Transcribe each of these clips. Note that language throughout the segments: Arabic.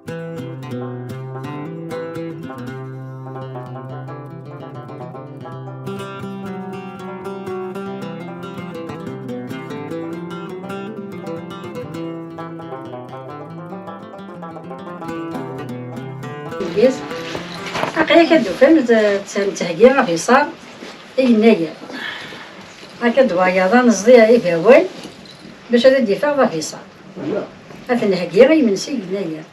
البيت هاكا كدوفان تهكيا في صار ينايا هاكا دواياضا نزضيها يفاوال باش هذا الدفاع في صار هذا نهكيا غيمنسي ينايا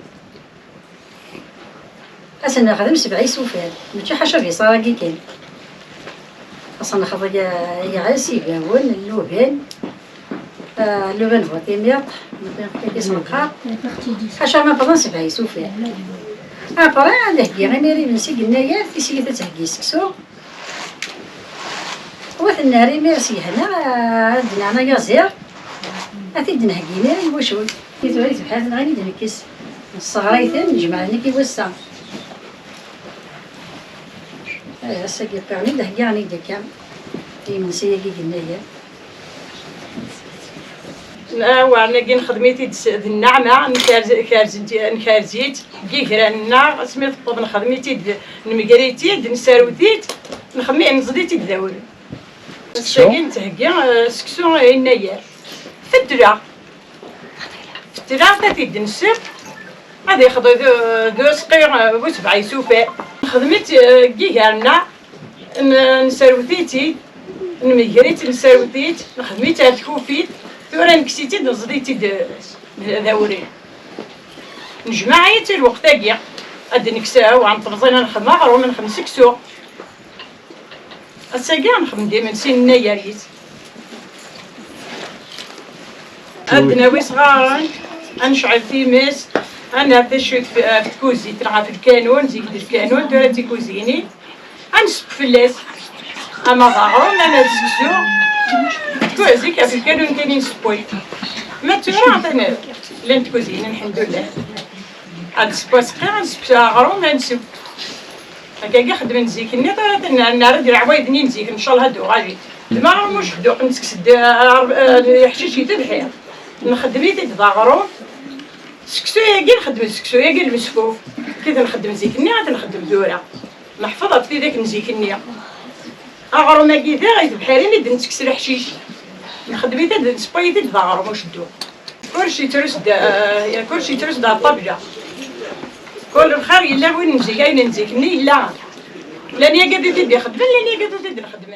أصلا نخدم 7 سوفات ماشي حاشا في صار كي كاين أصلا نخدم يا عاسي فاوال اللوبان فاطميات كيسمى القار حاشا ما بضان 7 سوفات أبرا نهكي غير ماري منسي قلنايا في سيدة تهكي سكسو وث النهاري ميرسي هنا عندنا أنا يازير أثيد نهكي ماري وشوي كي تغيث بحال غادي نهكيس الصغريثين نجمع لنا كي وسع هسا كيبقاوني نهكي راني ديكا في منسية كي قلنايا وانا كي نخدميتي النعمه نكارزيت كي كرانا سميت طوب نخدميتي نمكريتي نساروتيت نخمي نزديتي داول الساكن تهكي سكسو يناير في الدرا تاتي نسر غادي ياخذ دو سقير و7 يسوفا خدمت كي كرانا نساروتيتي نمكريتي نساروتيت نخدميت هاد الكوفيت ثورا نكسيتي نزديتي داورين نجمعيتي الوقت تاقي غادي نكساو عن طمزينا نخدم غروم نخدم سكسو الساقي نخدم ديما نسين نايريت عندنا وي صغار نشعل في ماس انا تشوت في الكوزي تلعب في الكانون زيد الكانون ثورا تيكوزيني نسب فلاس اما غروم انا سكسو كوزي كاف الكانون كاينين سبوي ما تورا عطينا لين تكوزين الحمد لله هاد سبوي صغير نسب غروم نسب هكا كاع خدمت نزيكني نرد العوايد نزيك ان شاء الله هادو غادي ما مش دوق نسكسد حشيشي تبحير نخدميتي تضاغرون سكسو ياكي نخدم سكسو ياكي المسفوف كي نخدم زيكني عاد نخدم دورة محفظة في ذاك نزيكني أغروم كي ذا غايت بحالي ندير نسكسر حشيش نخدمي تاد سبايتي تضاغرون واش دو كلشي ترسد كلشي ترسد على الطبلة كل الخير إلا وين نجي كاين نزيكني إلا لاني قادر تدي خدمة لاني قادر تدي نخدم